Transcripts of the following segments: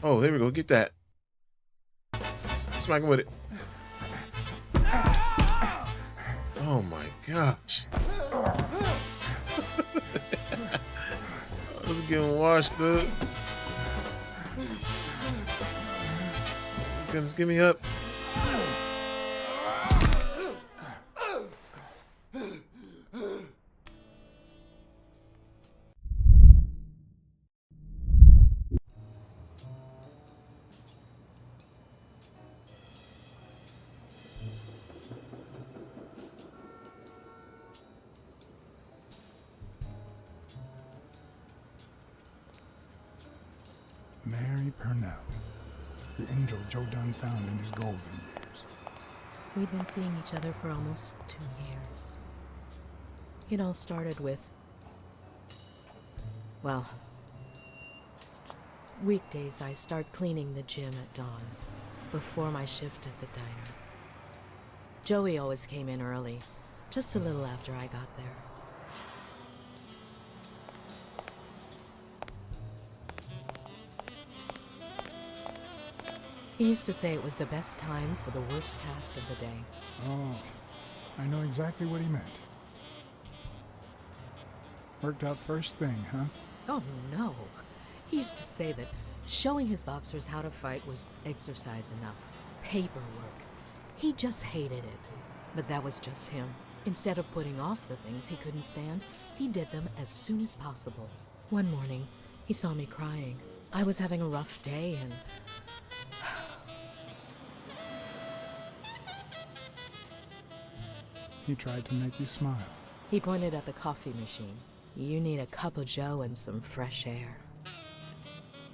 Oh, there we go. Get that. Smack him with it. Oh my gosh. I was getting washed, dude. Goodness, get me up. Mary Purnell, the angel Joe Dunn found in his golden years. We'd been seeing each other for almost 2 years. It all started with, well, weekdays I start cleaning the gym at dawn, before my shift at the diner. Joey always came in early, just a little after I got there. He used to say it was the best time for the worst task of the day. Oh, I know exactly what he meant. Worked out first thing, huh? Oh no. He used to say that showing his boxers how to fight was exercise enough. Paperwork. He just hated it. But that was just him. Instead of putting off the things he couldn't stand, he did them as soon as possible. One morning, he saw me crying. I was having a rough day and... He tried to make you smile. He pointed at the coffee machine. You need a cup of joe and some fresh air.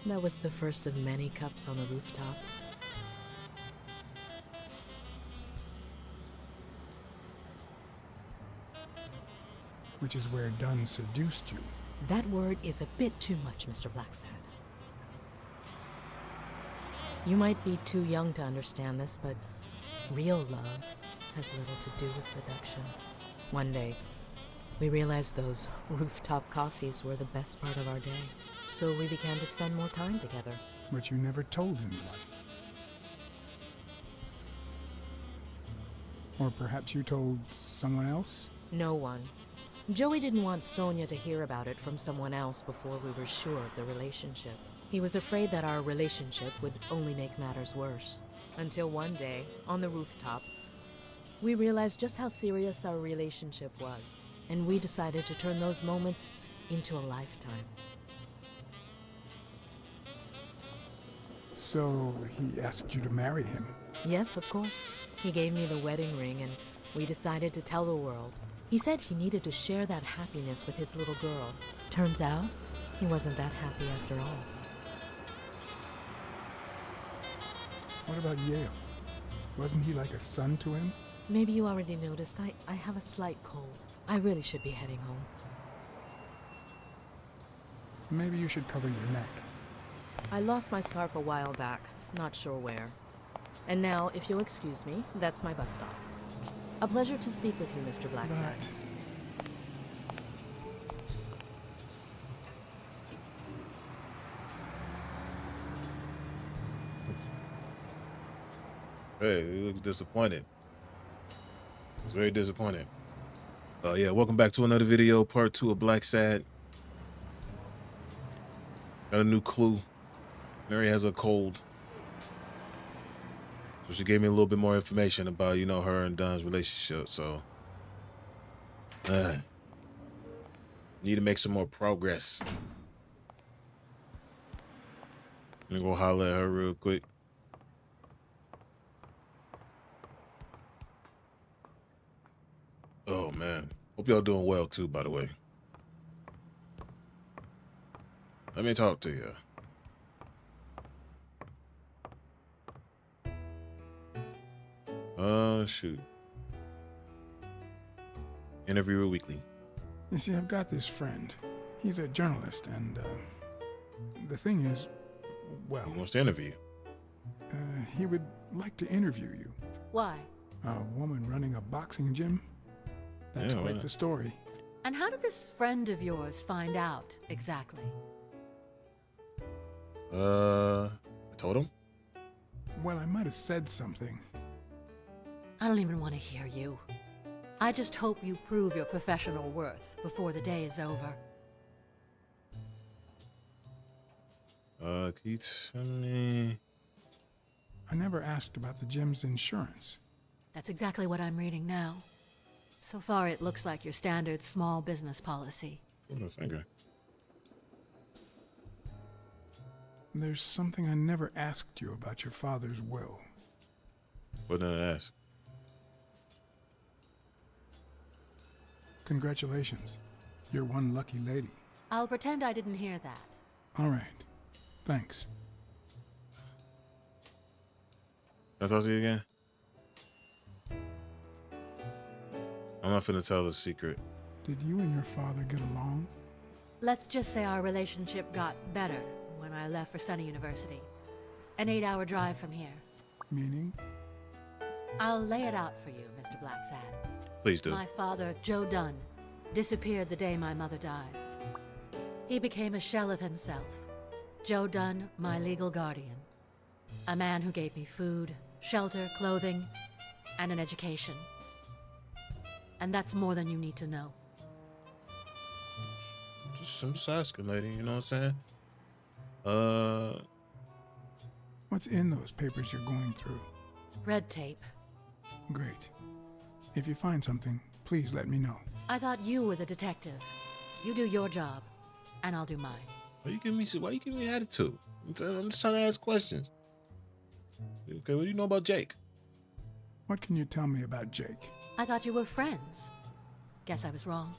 That was the first of many cups on the rooftop. Which is where Dunn seduced you. That word is a bit too much, Mr. Blacksad. You might be too young to understand this, but real love has little to do with seduction. One day, we realized those rooftop coffees were the best part of our day, so we began to spend more time together. But you never told anyone. Or perhaps you told someone else? No one. Joey didn't want Sonia to hear about it from someone else before we were sure of the relationship. He was afraid that our relationship would only make matters worse. Until one day, on the rooftop, we realized just how serious our relationship was, and we decided to turn those moments into a lifetime. So he asked you to marry him? Yes, of course. He gave me the wedding ring, and we decided to tell the world. He said he needed to share that happiness with his little girl. Turns out, he wasn't that happy after all. What about Yale? Wasn't he like a son to him? Maybe you already noticed, I have a slight cold. I really should be heading home. Maybe you should cover your neck. I lost my scarf a while back, not sure where. And now, if you'll excuse me, that's my bus stop. A pleasure to speak with you, Mr. Blacksad. Hey, he looks disappointed. He's very disappointed. Yeah, welcome back to another video, part 2 of Blacksad. Got a new clue. Mary has a cold. So she gave me a little bit more information about, you know, her and Dunn's relationship, so. Need to make some more progress. Let me go holler at her real quick. Oh, man. Hope y'all doing well, too, by the way. Let me talk to you. Shoot. Interviewer Weekly. You see, I've got this friend. He's a journalist, and the thing is, well... He wants to interview you. He would like to interview you. Why? A woman running a boxing gym? That's quite the story. And how did this friend of yours find out, exactly? told him? Well, I might have said something. I don't even want to hear you. I just hope you prove your professional worth before the day is over. Can you tell me? I never asked about the gym's insurance. That's exactly what I'm reading now. So far, it looks like your standard small business policy. Put my finger. There's something I never asked you about your father's will. What did I ask? Congratulations. You're one lucky lady. I'll pretend I didn't hear that. All right. Thanks. Can I talk to you again? I'm not finna tell the secret. Did you and your father get along? Let's just say our relationship got better when I left for Sunny University. An 8-hour drive from here. Meaning? I'll lay it out for you, Mr. Blacksad. Please do. My father, Joe Dunn, disappeared the day my mother died. He became a shell of himself. Joe Dunn, my legal guardian. A man who gave me food, shelter, clothing, and an education. And that's more than you need to know. I'm just asking, lady. You know what I'm saying? What's in those papers you're going through? Red tape. Great. If you find something, please let me know. I thought you were the detective. You do your job, and I'll do mine. Why you giving me attitude? I'm just trying to ask questions. Okay, what do you know about Jake? What can you tell me about Jake? I thought you were friends. Guess I was wrong.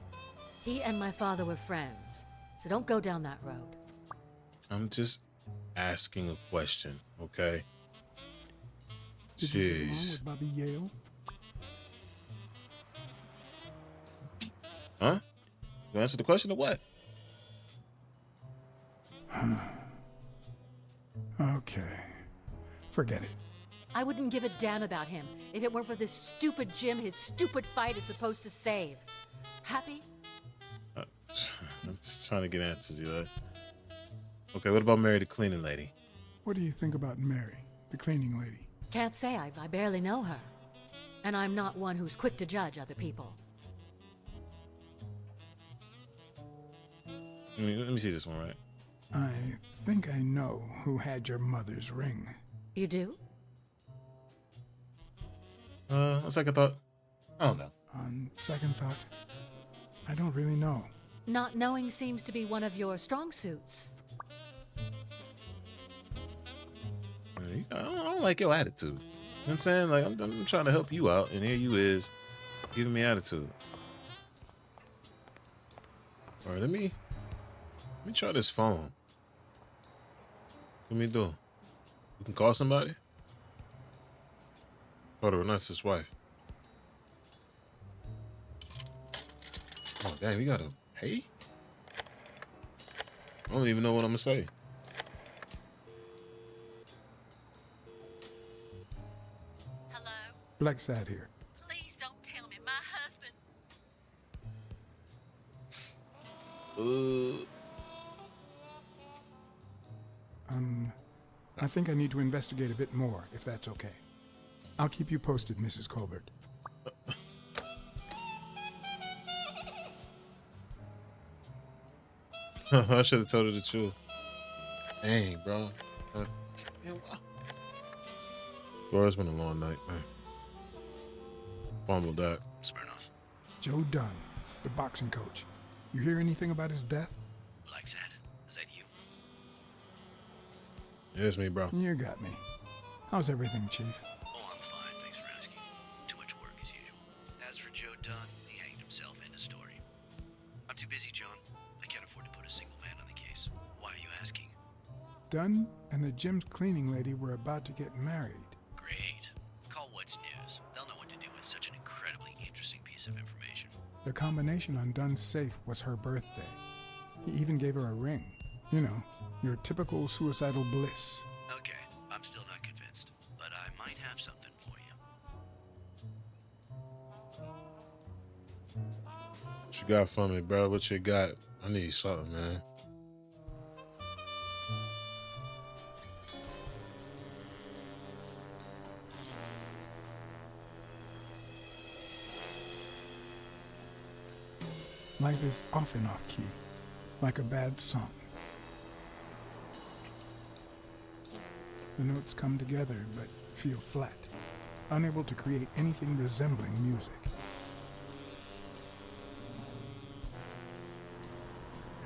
He and my father were friends, so don't go down that road. I'm just asking a question, okay? Did you get along Jeez. with Bobby Yale? Huh? You answer the question or what? Okay. Forget it. I wouldn't give a damn about him if it weren't for this stupid gym his stupid fight is supposed to save. Happy? I'm just trying to get answers, you know? Okay, what about Mary the cleaning lady? What do you think about Mary, the cleaning lady? Can't say. I barely know her. And I'm not one who's quick to judge other people. Let me see this one, right? I think I know who had your mother's ring. You do? On second thought, I don't know. On second thought, I don't really know. Not knowing seems to be one of your strong suits. I don't like your attitude. You know what I'm saying? Like, I'm trying to help you out, and here you is giving me attitude. All right, let me try this phone. What me do? You can call somebody? Call the Renaissance's wife. Oh, dang, we gotta pay? I don't even know what I'm gonna say. Hello? Blacksad here. Please don't tell me my husband... I think I need to investigate a bit more, if that's okay. I'll keep you posted, Mrs. Colbert. I should have told her the truth. Dang, bro. Bro, it's been a long night, man. Fumbled that. Smirnoff. Joe Dunn, the boxing coach. You hear anything about his death? Blacksad. Is that you? Yeah, it's me, bro. You got me. How's everything, Chief? Oh, I'm fine. Thanks for asking. Too much work as usual. As for Joe Dunn, he hanged himself. End of story. I'm too busy, John. I can't afford to put a single man on the case. Why are you asking? Dunn and the gym's cleaning lady were about to get married. Great. Call What's News. They'll know what to do with such an incredibly interesting piece of information. The combination on Dunn's safe was her birthday. He even gave her a ring. You know, your typical suicidal bliss. Okay, I'm still not convinced, but I might have something for you. What you got for me, bro? What you got? I need something, man. Life is often off-key, like a bad song. The notes come together but feel flat, unable to create anything resembling music.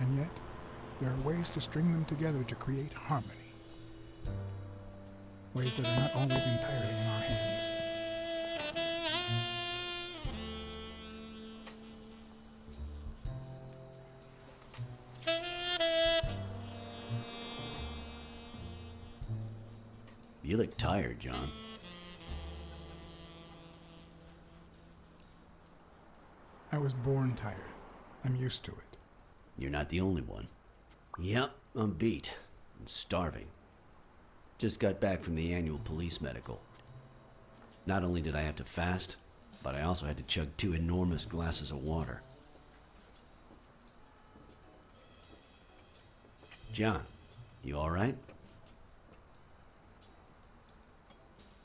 And yet, there are ways to string them together to create harmony. Ways that are not always entirely in our hands. You look tired, John. I was born tired. I'm used to it. You're not the only one. Yep, I'm beat. I'm starving. Just got back from the annual police medical. Not only did I have to fast, but I also had to chug 2 enormous glasses of water. John, you all right?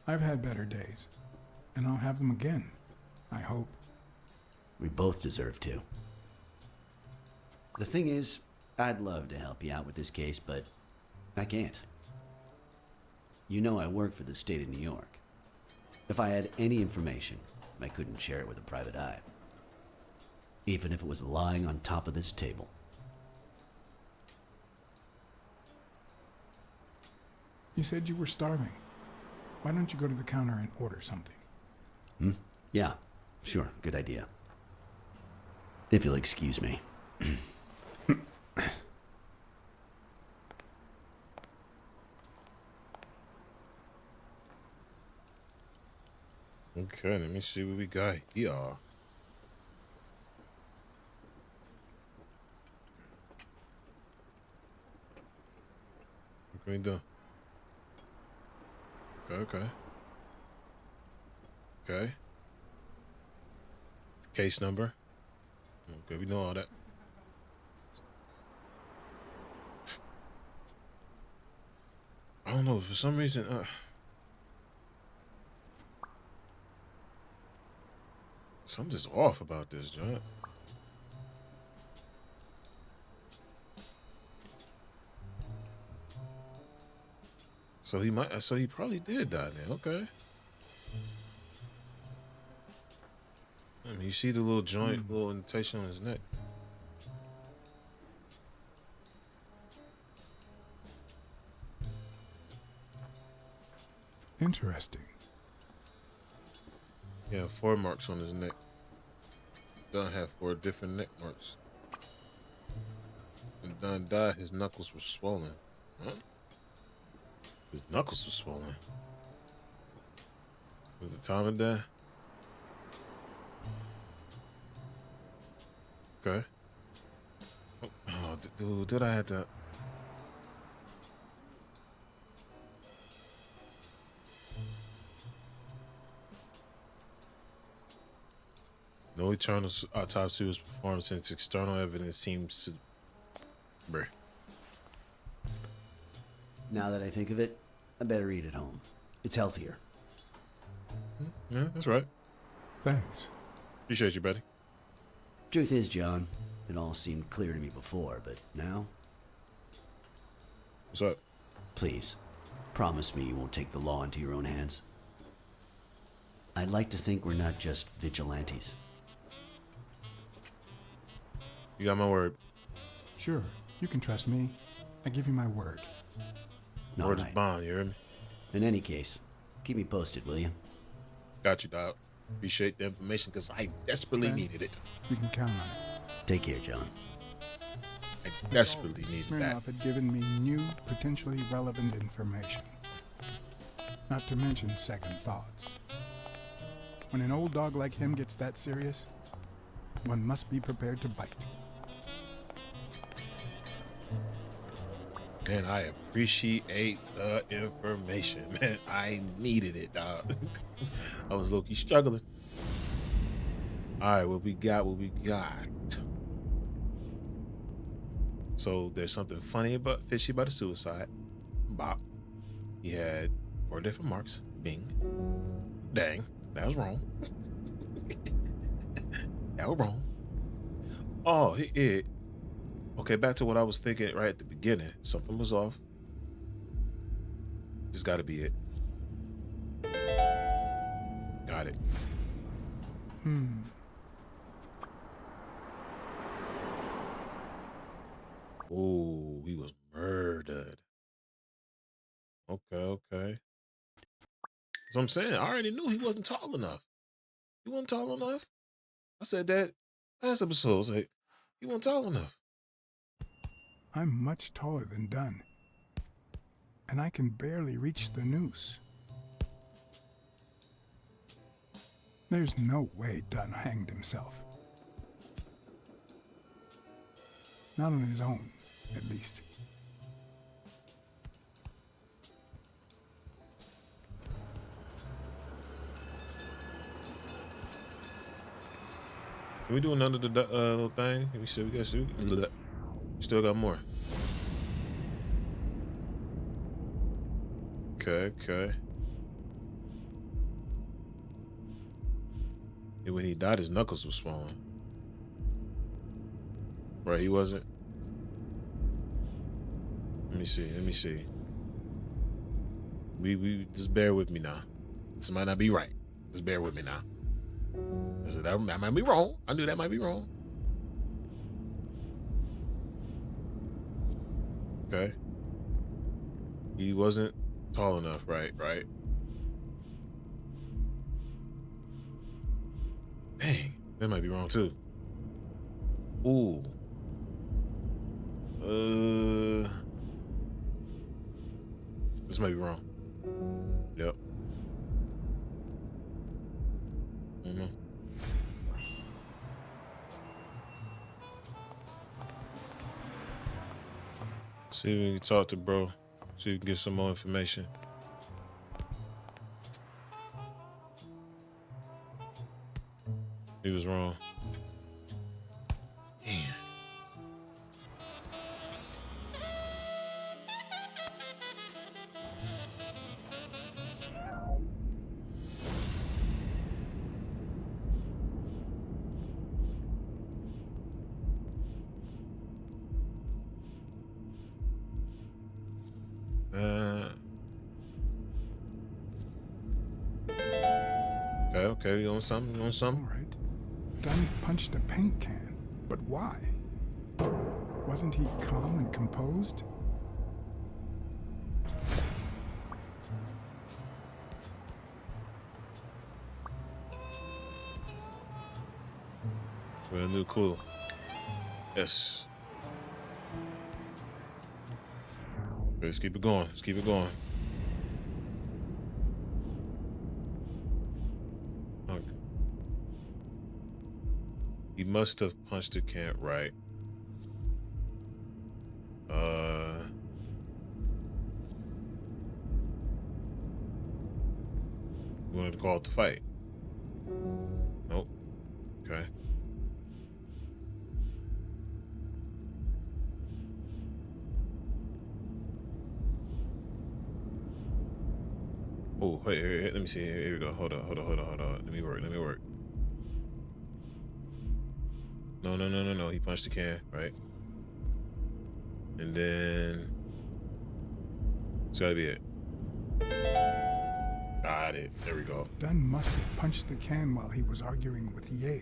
I've had better days, and I'll have them again, I hope. We both deserve to. The thing is, I'd love to help you out with this case, but I can't. You know I work for the state of New York. If I had any information, I couldn't share it with a private eye. Even if it was lying on top of this table. You said you were starving. Why don't you go to the counter and order something? Yeah, sure, good idea. If you'll excuse me. Okay, let me see what we got here. What can we do? Okay. Case number. Okay, we know all that. I don't know, for some reason, something's off about this, John. So he probably did die then, okay. I mean, you see the little joint, little indentation on his neck. Interesting. Yeah, 4 marks on his neck. Dunn had 4 different neck marks. When Dunn died, his knuckles were swollen. Huh? His knuckles were swollen. Was the time of death? Okay. Oh, dude, did I have to? No eternal autopsy was performed since external evidence seems to... Bruh. Now that I think of it, I better eat at home. It's healthier. Yeah, that's right. Thanks. Appreciate you, buddy. Truth is, John, it all seemed clear to me before, but now, What's up? please, promise me you won't take the law into your own hands. I'd like to think we're not just vigilantes. You got my word. Sure, you can trust me. I give you my word. All Word is right. bond, you hear me? In any case, keep me posted, will you? Got you, dog. Appreciate the information because I desperately Okay. needed it. You can count on it. Take care, John. I desperately needed that. Smirnoff had given me new, potentially relevant information. Not to mention second thoughts. When an old dog like him gets that serious, one must be prepared to bite. Man, I appreciate the information, man. I needed it, dog. I was low-key struggling. All right, what we got? So there's something fishy about the suicide. Bop. He had 4 different marks. Bing. Dang, that was wrong. That was wrong. Oh, okay, back to what I was thinking right at the beginning. Something was off. This got to be it. Got it. Oh, he was murdered. Okay, okay. So I'm saying, I already knew he wasn't tall enough. He wasn't tall enough. I said that last episode. I was like, he wasn't tall enough. I'm much taller than Dunn, and I can barely reach the noose. There's no way Dunn hanged himself. Not on his own, at least. Can we do another little thing? We still got more. Okay, okay. And when he died, his knuckles were swollen. Right, he wasn't. Let me see. Let me see. We just bear with me now. This might not be right. Just bear with me now. I said that might be wrong. I knew that might be wrong. Okay. He wasn't tall enough, right? Right. Dang, that might be wrong too. Ooh. This might be wrong. Yep. Mm-hmm. See if we can talk to bro. See if we can get some more information. He was wrong. Damn. Okay, you on something? You on something? All right. Dunn punched a paint can, but why? Wasn't he calm and composed? Brand new clue. Yes. Let's keep it going. Let's keep it going. Okay. He must have punched the can right. We wanted to call it the fight. Nope. Okay. Oh, wait, let me see. Here we go. Hold on. Let me work. No. He punched the can, right? And then it's gotta be it. Got it. There we go. Dunn must have punched the can while he was arguing with Yale.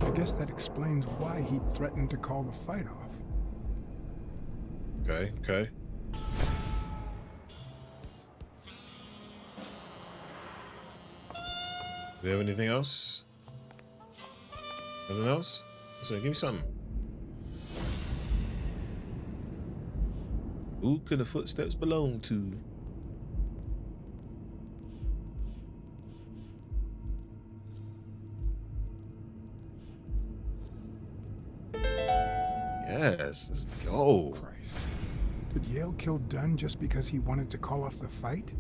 I guess that explains why he threatened to call the fight off. Okay. Do you have anything else? Nothing else? Listen, give me something. Who could the footsteps belong to? Yes, let's go. Christ. Did Yale kill Dunn just because he wanted to call off the fight?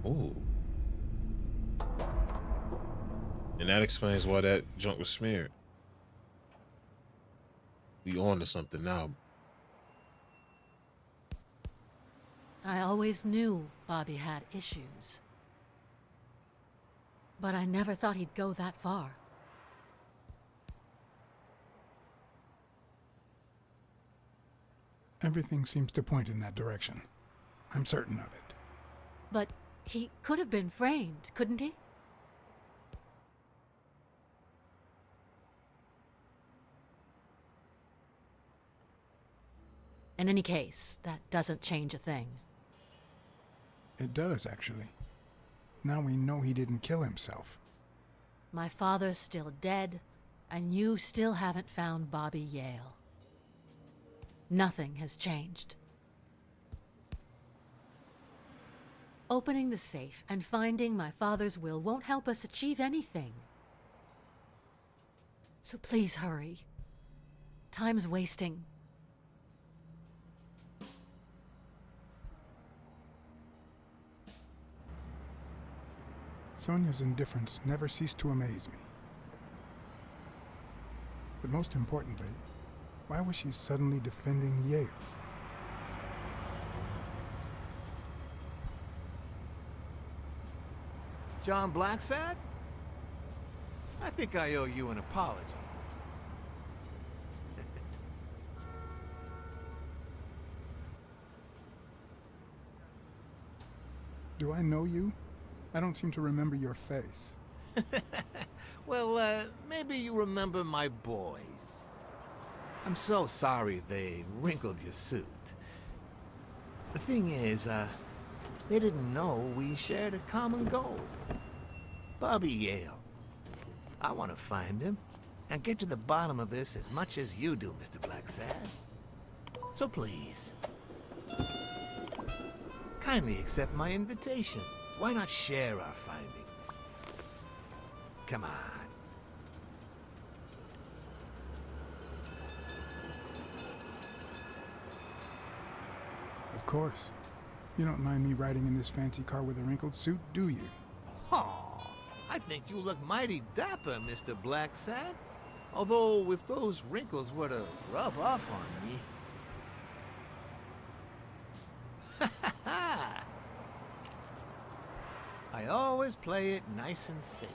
Oh. And that explains why that junk was smeared. We on to something now. I always knew Bobby had issues. but I never thought he'd go that far. Everything seems to point in that direction. I'm certain of it. But he could have been framed, couldn't he? In any case, that doesn't change a thing. It does, actually. Now we know he didn't kill himself. My father's still dead, and you still haven't found Bobby Yale. Nothing has changed. Opening the safe and finding my father's will won't help us achieve anything. So please hurry. Time's wasting. Sonia's indifference never ceased to amaze me. But most importantly, why was she suddenly defending Yale? John Blacksad? I think I owe you an apology. Do I know you? I don't seem to remember your face. Well, maybe you remember my boys. I'm so sorry they wrinkled your suit. The thing is, they didn't know we shared a common goal. Bobby Yale. I want to find him and get to the bottom of this as much as you do, Mr. Blacksad. So please, kindly accept my invitation. Why not share our findings? Come on. Of course. You don't mind me riding in this fancy car with a wrinkled suit, do you? Oh, I think you look mighty dapper, Mr. Blacksad. Although, if those wrinkles were to rub off on me... I always play it nice and safe.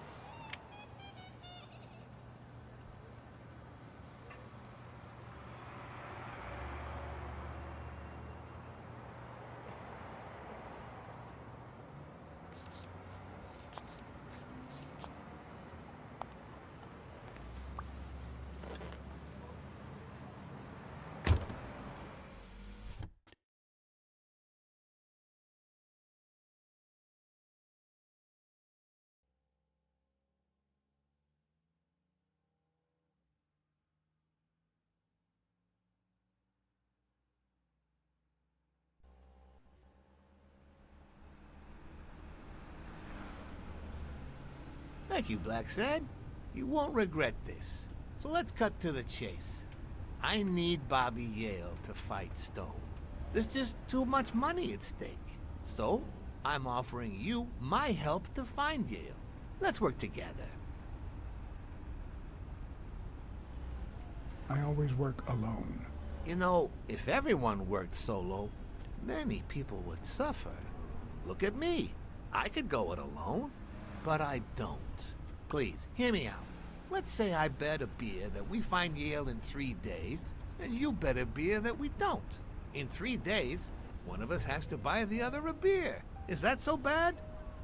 Thank you, Blacksad. You won't regret this. So let's cut to the chase. I need Bobby Yale to fight Stone. There's just too much money at stake. So, I'm offering you my help to find Yale. Let's work together. I always work alone. You know, if everyone worked solo, many people would suffer. Look at me. I could go it alone. But I don't. Please, hear me out. Let's say I bet a beer that we find Yale in 3 days, and you bet a beer that we don't. In 3 days, one of us has to buy the other a beer. Is that so bad?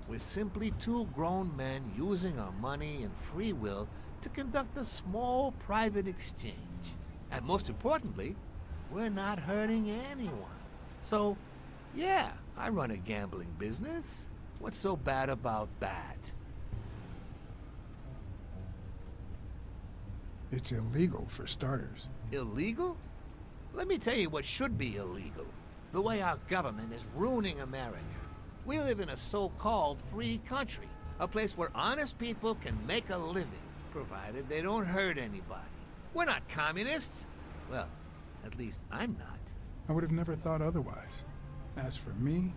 We're simply two grown men using our money and free will to conduct a small private exchange. And most importantly, we're not hurting anyone. So, yeah, I run a gambling business. What's so bad about that? It's illegal, for starters. Illegal? Let me tell you what should be illegal. The way our government is ruining America. We live in a so-called free country. A place where honest people can make a living, provided they don't hurt anybody. We're not communists. Well, at least I'm not. I would have never thought otherwise. As for me,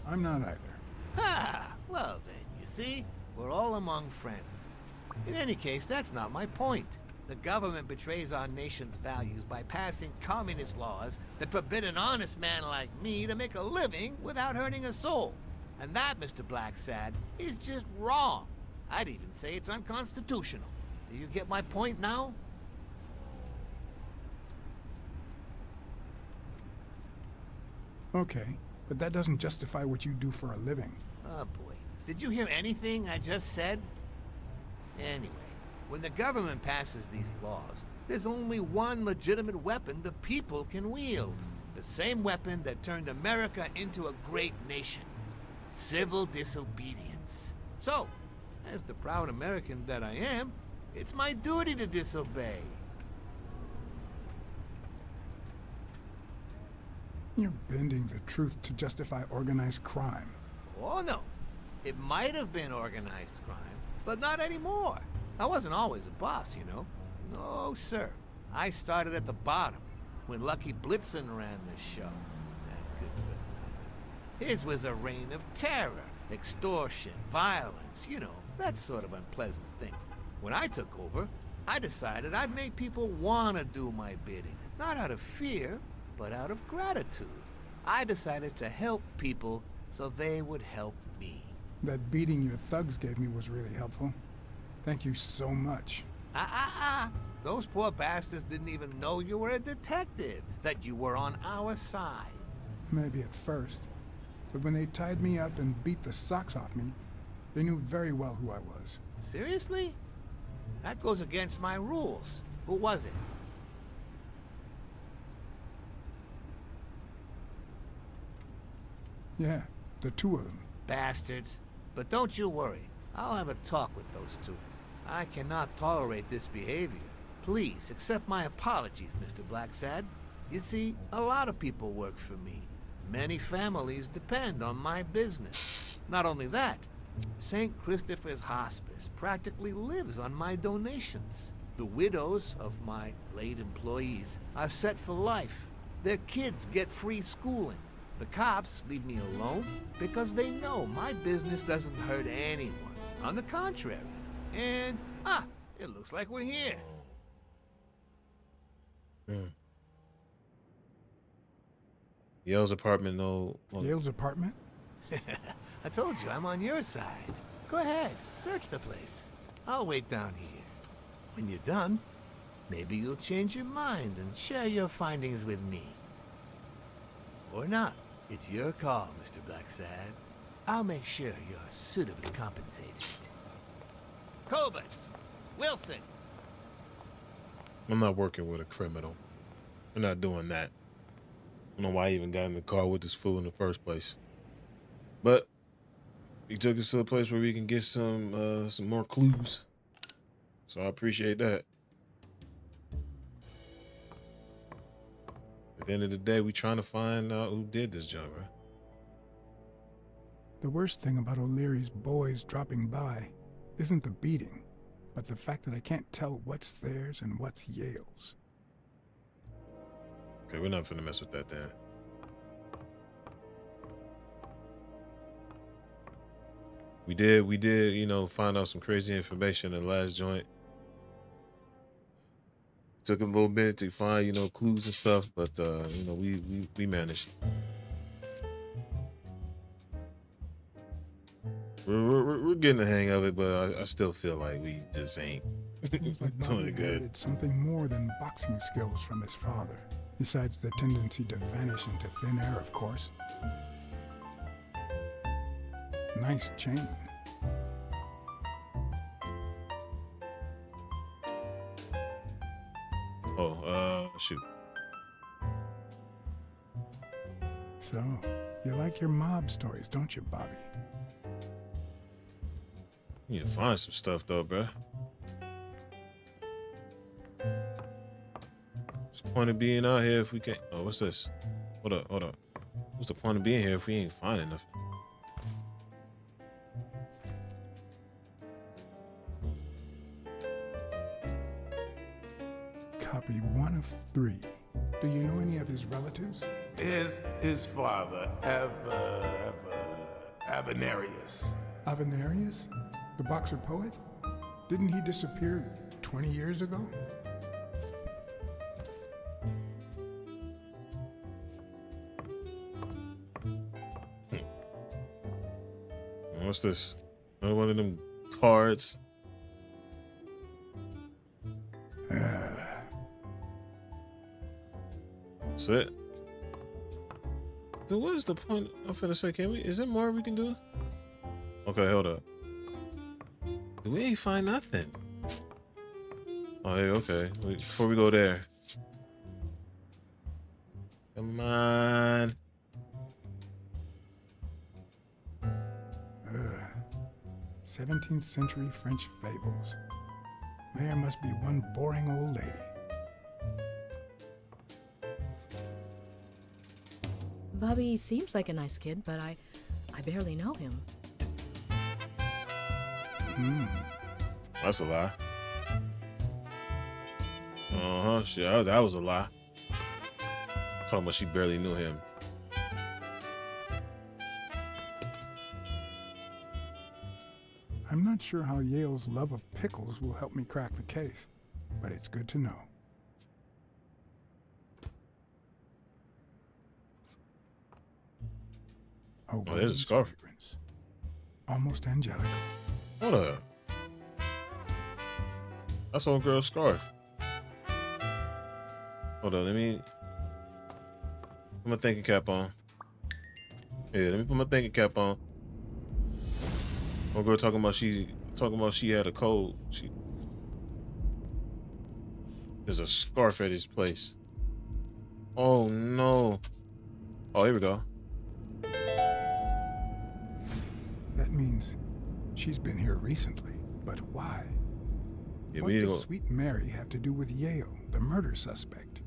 I'm not either. Ha! Well then, you see, we're all among friends. In any case, that's not my point. The government betrays our nation's values by passing communist laws that forbid an honest man like me to make a living without hurting a soul. And that, Mr. Blacksad, is just wrong. I'd even say it's unconstitutional. Do you get my point now? Okay, but that doesn't justify what you do for a living. Oh boy. Did you hear anything I just said? Anyway, when the government passes these laws, there's only one legitimate weapon the people can wield. The same weapon that turned America into a great nation. Civil disobedience. So, as the proud American that I am, it's my duty to disobey. You're bending the truth to justify organized crime. Oh no, it might have been organized crime, but not anymore. I wasn't always a boss, you know. No, sir. I started at the bottom, when Lucky Blitzen ran the show. That good for nothing. His was a reign of terror, extortion, violence, you know, that sort of unpleasant thing. When I took over, I decided I'd make people want to do my bidding. Not out of fear, but out of gratitude. I decided to help people so they would help me. That beating your thugs gave me was really helpful. Thank you so much. Those poor bastards didn't even know you were a detective, that you were on our side. Maybe at first. But when they tied me up and beat the socks off me, they knew very well who I was. Seriously? That goes against my rules. Who was it? Yeah, the two of them. Bastards. But don't you worry. I'll have a talk with those two. I cannot tolerate this behavior. Please accept my apologies, Mr. Blacksad. You see, a lot of people work for me. Many families depend on my business. Not only that, St. Christopher's Hospice practically lives on my donations. The widows of my late employees are set for life. Their kids get free schooling. The cops leave me alone because they know my business doesn't hurt anyone. On the contrary. And, it looks like we're here. Yale's apartment, no. Yale's apartment? I told you I'm on your side. Go ahead, search the place. I'll wait down here. When you're done, maybe you'll change your mind and share your findings with me. Or not. It's your call, Mr. Blacksad. I'll make sure you're suitably compensated. Colbert! Wilson! I'm not working with a criminal. I'm not doing that. I don't know why I even got in the car with this fool in the first place. But he took us to a place where we can get some more clues. So I appreciate that. At the end of the day, we trying to find out who did this job, right? The worst thing about O'Leary's boys dropping by isn't the beating, but the fact that I can't tell what's theirs and what's Yale's. Okay, we're not finna mess with that then. We did, you know, find out some crazy information in the last joint. Took a little bit to find, you know, clues and stuff, but you know, we managed. We're getting the hang of it, but I still feel like we just ain't Seems like Bobby doing good. inherited something more than boxing skills from his father, besides the tendency to vanish into thin air, of course. Nice chain. Oh, shoot. So, you like your mob stories, don't you, Bobby? You need to find some stuff though, bruh. What's the point of being out here if we can't? Oh, what's this? Hold up. What's the point of being here if we ain't finding nothing? Copy 1 of 3. Do you know any of his relatives? His father, Avenarius. Avenarius? The boxer poet? Didn't he disappear 20 years ago? What's this? Another one of them cards. That's it. Dude, what is the point? I'm finna say, can we? Is there more we can do? Okay, hold up. We ain't find nothing. Oh, hey, okay. Before we go there. Come on. 17th century French fables. Mayor must be one boring old lady. Bobby seems like a nice kid, but I barely know him. That's a lie. Shit, that was a lie. Talking about she barely knew him. I'm not sure how Yale's love of pickles will help me crack the case, but it's good to know. Oh, there's a scarf. Fragrance. Almost angelical. Hold up. That's old girl's scarf. Hold on, let me put my thinking cap on. Yeah, let me put my thinking cap on. Old girl talking about she had a cold. There's a scarf at his place. Oh no. Oh, here we go. That means she's been here recently, but why? Yeah, What we need to does go. Sweet Mary have to do with Yale, the murder suspect?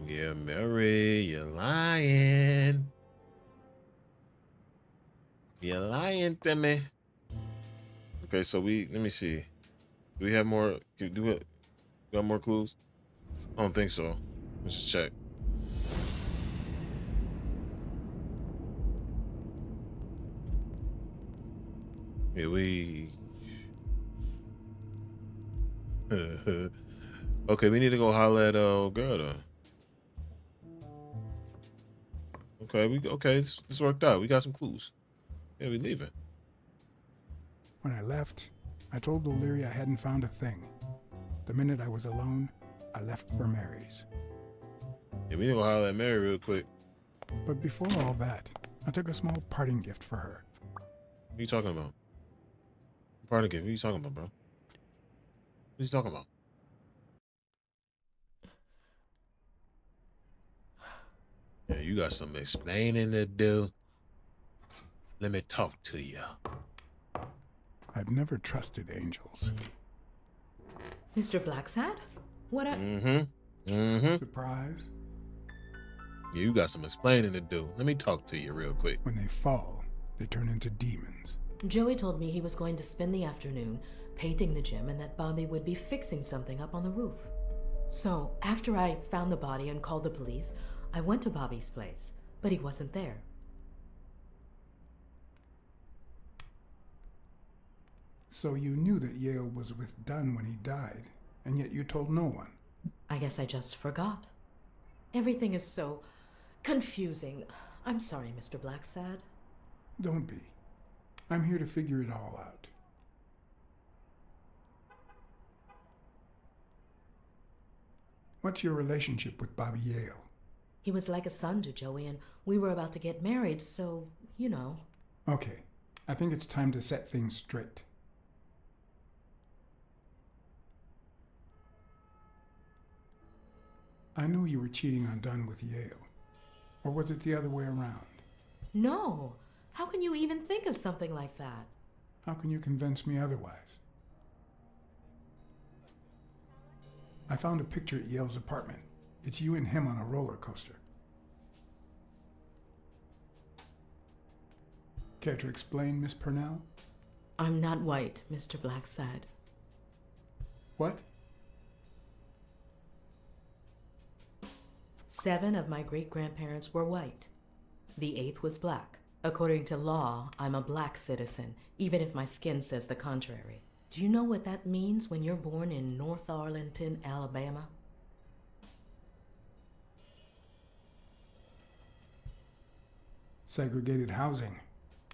Yeah, Mary, you're lying. You're lying to me. Okay, so let me see. Do we have more? Got more clues? I don't think so. Let's just check. Yeah, okay, we need to go holler at old girl though. Okay, this worked out. We got some clues. Yeah, we leaving. When I left, I told O'Leary I hadn't found a thing. The minute I was alone, I left for Mary's. Yeah, we need to go holler at Mary real quick. But before all that, I took a small parting gift for her. What are you talking about? Part of gift. What are you talking about, bro? What are you talking about? Yeah, you got some explaining to do. Let me talk to you. I've never trusted angels. Mr. Blacksad? What a... Surprise? Yeah, you got some explaining to do. Let me talk to you real quick. When they fall, they turn into demons. Joey told me he was going to spend the afternoon painting the gym and that Bobby would be fixing something up on the roof. So, after I found the body and called the police, I went to Bobby's place, but he wasn't there. So you knew that Yale was with Dunn when he died, and yet you told no one. I guess I just forgot. Everything is so confusing. I'm sorry, Mr. Blacksad. Don't be. I'm here to figure it all out. What's your relationship with Bobby Yale? He was like a son to Joey, and we were about to get married, so, you know. Okay, I think it's time to set things straight. I knew you were cheating on Dunn with Yale. Or was it the other way around? No! How can you even think of something like that? How can you convince me otherwise? I found a picture at Yale's apartment. It's you and him on a roller coaster. Care to explain, Miss Purnell? I'm not white, Mr. Blacksad. What? 7 of my great-grandparents were white. The 8th was black. According to law, I'm a black citizen, even if my skin says the contrary. Do you know what that means when you're born in North Arlington, Alabama? Segregated housing,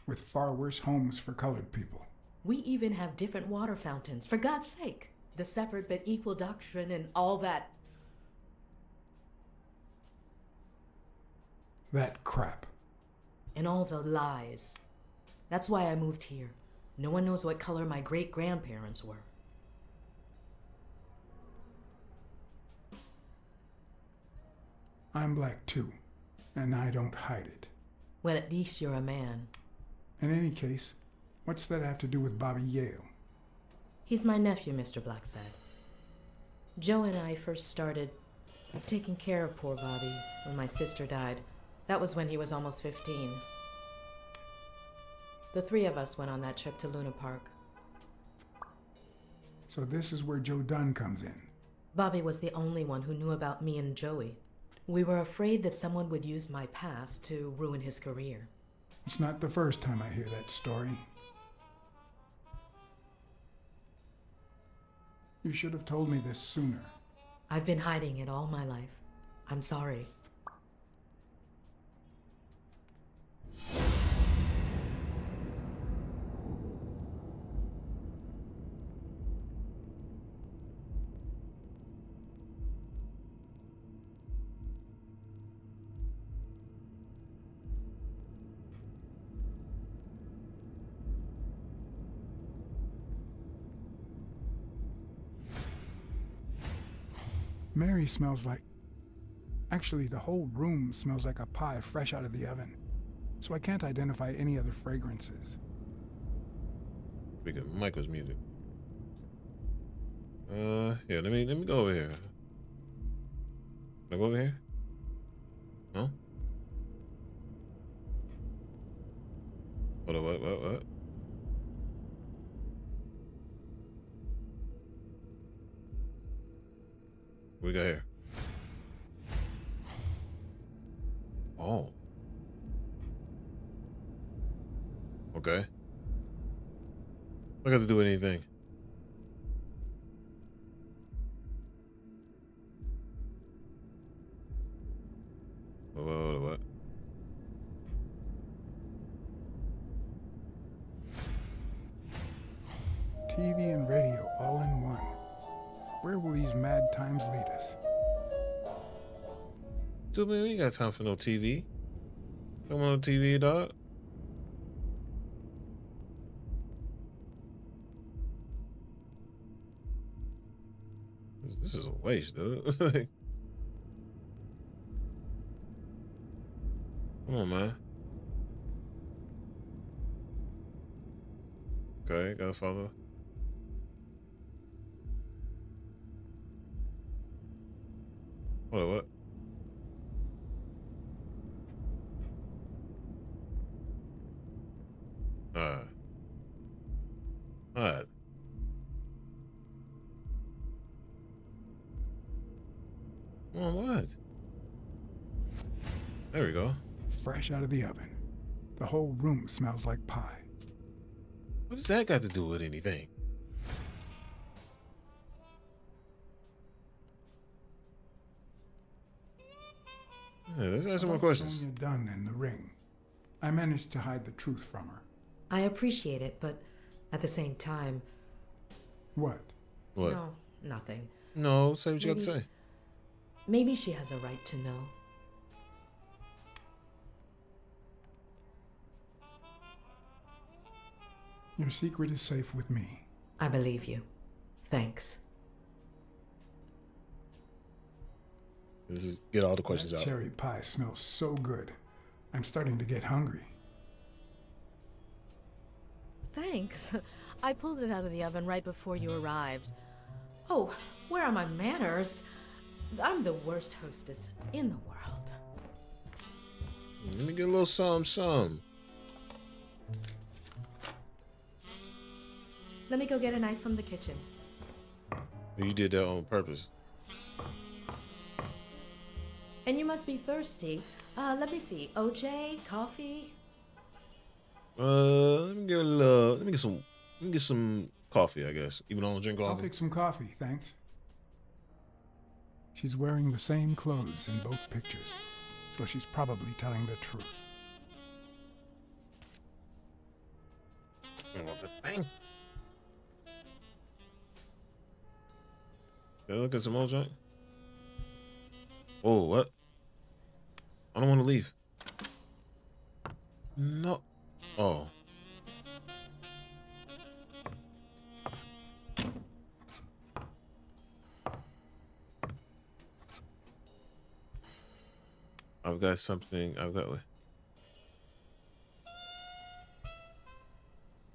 with far worse homes for colored people. We even have different water fountains, for God's sake. The separate but equal doctrine and all that. That crap. And all the lies. That's why I moved here. No one knows what color my great-grandparents were. I'm black too, and I don't hide it. Well, at least you're a man. In any case, what's that have to do with Bobby Yale? He's my nephew, Mr. Blacksad. Joe and I first started taking care of poor Bobby when my sister died. That was when he was almost 15. The three of us went on that trip to Luna Park. So this is where Joe Dunn comes in. Bobby was the only one who knew about me and Joey. We were afraid that someone would use my past to ruin his career. It's not the first time I hear that story. You should have told me this sooner. I've been hiding it all my life. I'm sorry. Mary smells like... Actually, the whole room smells like a pie fresh out of the oven. So I can't identify any other fragrances. Because Mike was muted. Yeah, let me go over here. Can I go over here? No? What? What we got here? Oh. Okay. I got to do anything. What? TV and radio all in one. Where will these mad times lead us? Dude, man, we ain't got time for no TV. Come on, TV, dog. This is a waste, dude. Come on, man. Okay, gotta follow. What? Alright. Come on, what? There we go. Fresh out of the oven. The whole room smells like pie. What does that got to do with anything? Yeah, let's ask some more questions. Sonia Dunn in the ring. I managed to hide the truth from her. I appreciate it, but at the same time... What? What? No, nothing. No, say what you got to say. Maybe she has a right to know. Your secret is safe with me. I believe you. Thanks. Let's just get all the questions That out. cherry pie smells so good. I'm starting to get hungry. Thanks. I pulled it out of the oven right before you arrived. Oh, where are my manners? I'm the worst hostess in the world. Let me get a little some. Let me go get a knife from the kitchen. You did that on purpose. And you must be thirsty. Let me see. OJ? Coffee? Let me get a little. Let me get some. Let me get some coffee. I guess, even though I don't drink I'll coffee. take some coffee, thanks. She's wearing the same clothes in both pictures, so she's probably telling the truth. I want the thing. Okay, look at some more joint. Oh, what? I don't want to leave. No. Oh. I've got something. I've got.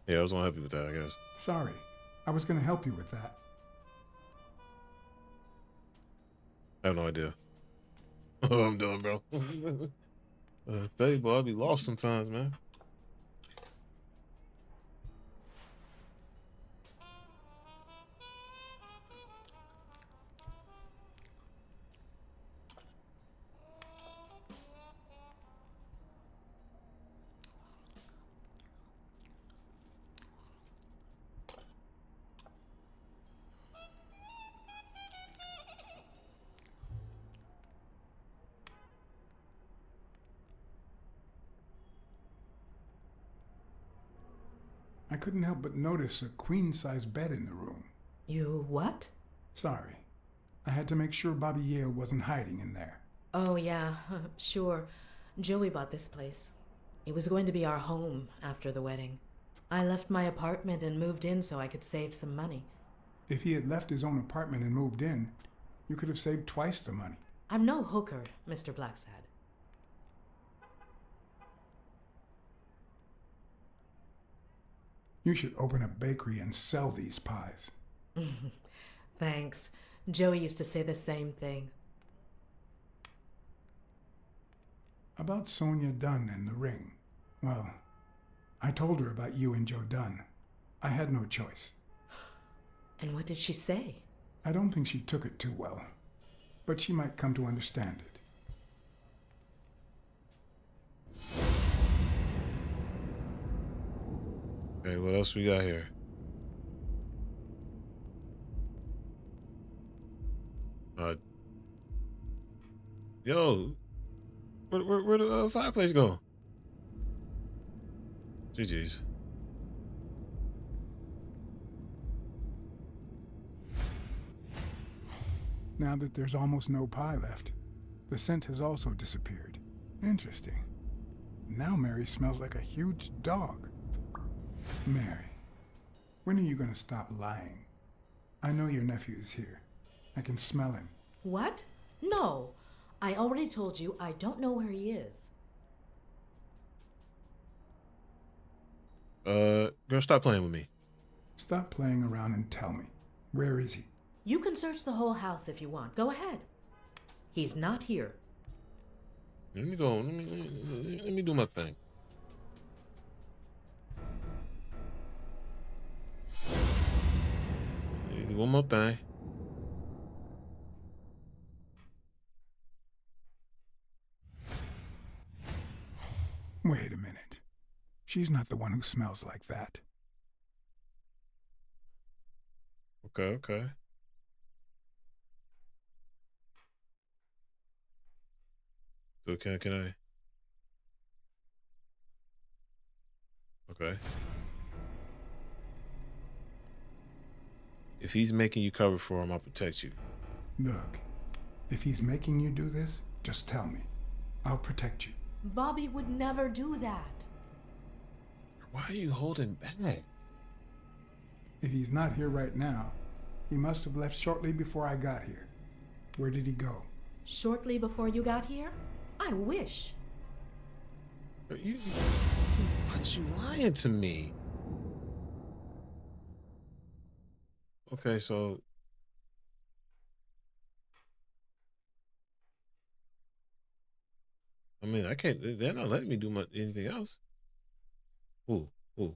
Yeah, I was gonna help you with that, I guess. Sorry, I was going to help you with that. I have no idea. Oh, I'm done, bro. Tell you, boy, I be lost sometimes, man. I couldn't help but notice a queen-size bed in the room. You what? Sorry. I had to make sure Bobby Yale wasn't hiding in there. Oh, yeah, sure. Joey bought this place. It was going to be our home after the wedding. I left my apartment and moved in so I could save some money. If he had left his own apartment and moved in, you could have saved twice the money. I'm no hooker, Mr. Blacksad. You should open a bakery and sell these pies. Thanks. Joey used to say the same thing. About Sonia Dunn and the ring. Well, I told her about you and Joe Dunn. I had no choice. And what did she say? I don't think she took it too well, but she might come to understand it. Okay, what else we got here? Yo, where the fireplace go? GG's. Now that there's almost no pie left, the scent has also disappeared. Interesting. Now Mary smells like a huge dog. Mary, when are you going to stop lying? I know your nephew is here. I can smell him. What? No. I already told you I don't know where he is. Girl, stop playing with me. Stop playing around and tell me. Where is he? You can search the whole house if you want. Go ahead. He's not here. Let me go. Let me do my thing. Let me do one more thing. Wait a minute. She's not the one who smells like that. Okay, okay. So can I? Okay. If he's making you cover for him, I'll protect you. Look, if he's making you do this, just tell me. I'll protect you. Bobby would never do that. Why are you holding back? If he's not here right now, he must have left shortly before I got here. Where did he go? Shortly before you got here? I wish. Why'd you lying to me? Okay, so I mean, I can't. They're not letting me do anything else. Ooh. Oh.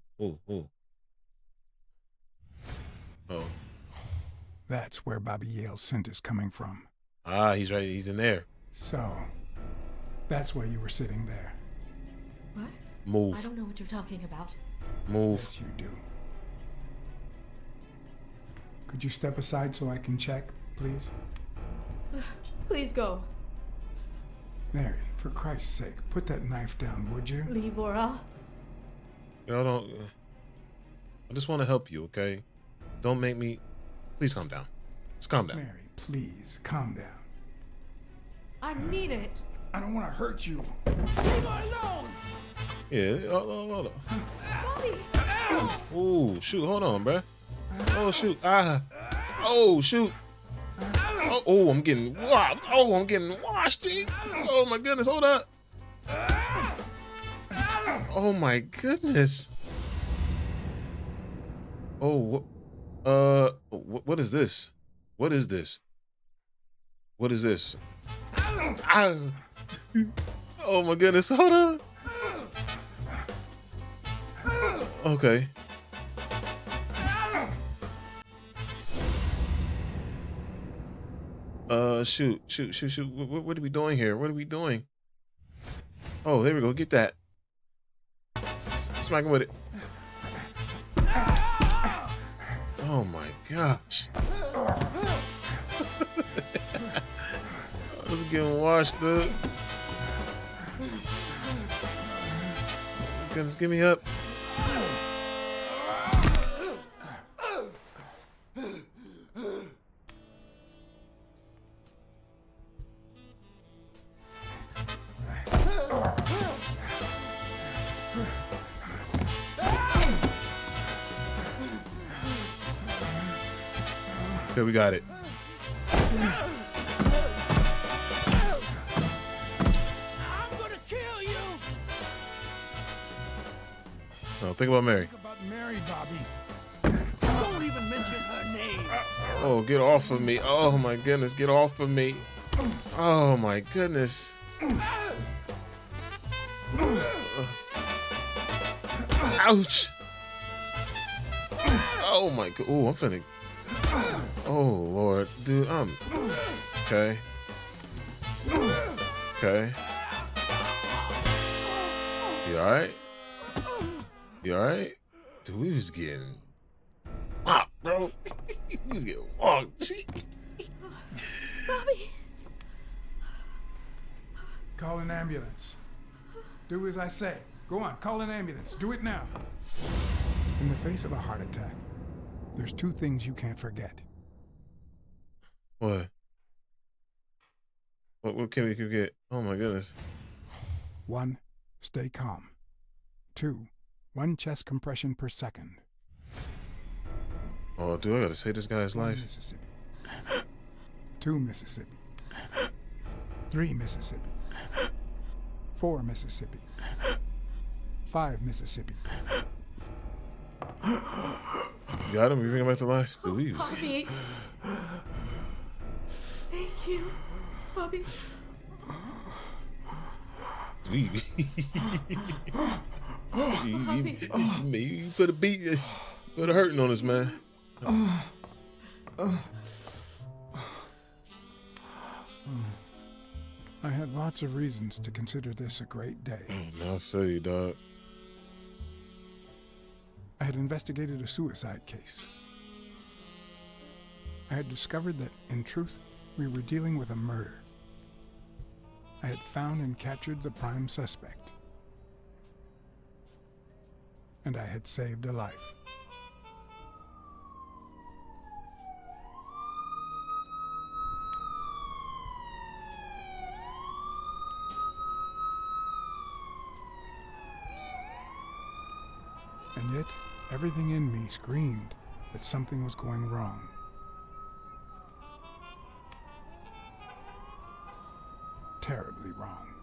That's where Bobby Yale's scent is coming from. Ah, he's right. He's in there. So, that's why you were sitting there. What? I Move. don't know what you're talking about. Move. Yes, you do. Could you step aside so I can check, please? Please go. Mary, for Christ's sake, put that knife down, would you? Leave or I'll... Y'all don't. I just want to help you, okay? Don't make me. Please calm down. Just calm down. Mary, please, calm down. I mean it. I don't want to hurt you. Yeah. Hold on. Bobby! Oh shoot! Hold on, bruh. Oh shoot! Ah! Oh shoot! Oh, I'm getting washed. Oh, I'm getting washed. G. Oh my goodness! Hold up! Oh my goodness! Oh, what is this? What is this? What is this? Ah. Oh my goodness! Hold on. Okay. Shoot. What are we doing here? What are we doing? Oh, there we go. Get that. Smack him with it. Oh my gosh. I was getting washed, dude. Goodness, give me up. Okay, we got it. I'm gonna kill you. Oh, think about Mary. Think about Mary, Bobby. Don't even mention her name. Oh, get off of me. Oh my goodness, get off of me. Oh my goodness. Ouch. Oh my god. Oh, I'm finna. Oh Lord, dude, I'm okay. Okay. You alright? You alright? Dude, we was getting bro. We was getting walked. Bobby! Call an ambulance. Do as I say. Go on, call an ambulance. Do it now. In the face of a heart attack, there's two things you can't forget. What? What can we get? Oh my goodness. 1, stay calm. 2, 1 chest compression per second. Oh, dude, I gotta save this guy's 1 life. Mississippi. 2 Mississippi. 3 Mississippi. 4 Mississippi. 5 Mississippi. You got him? You bring him back to life? Dude, we was... Bobby! Thank you, Bobby. You put a beat, put a hurting on us, man. I had lots of reasons to consider this a great day. Now I feel you, dog. I had investigated a suicide case. I had discovered that, in truth, we were dealing with a murder. I had found and captured the prime suspect. And I had saved a life. And yet, everything in me screamed that something was going wrong. Terribly wrong.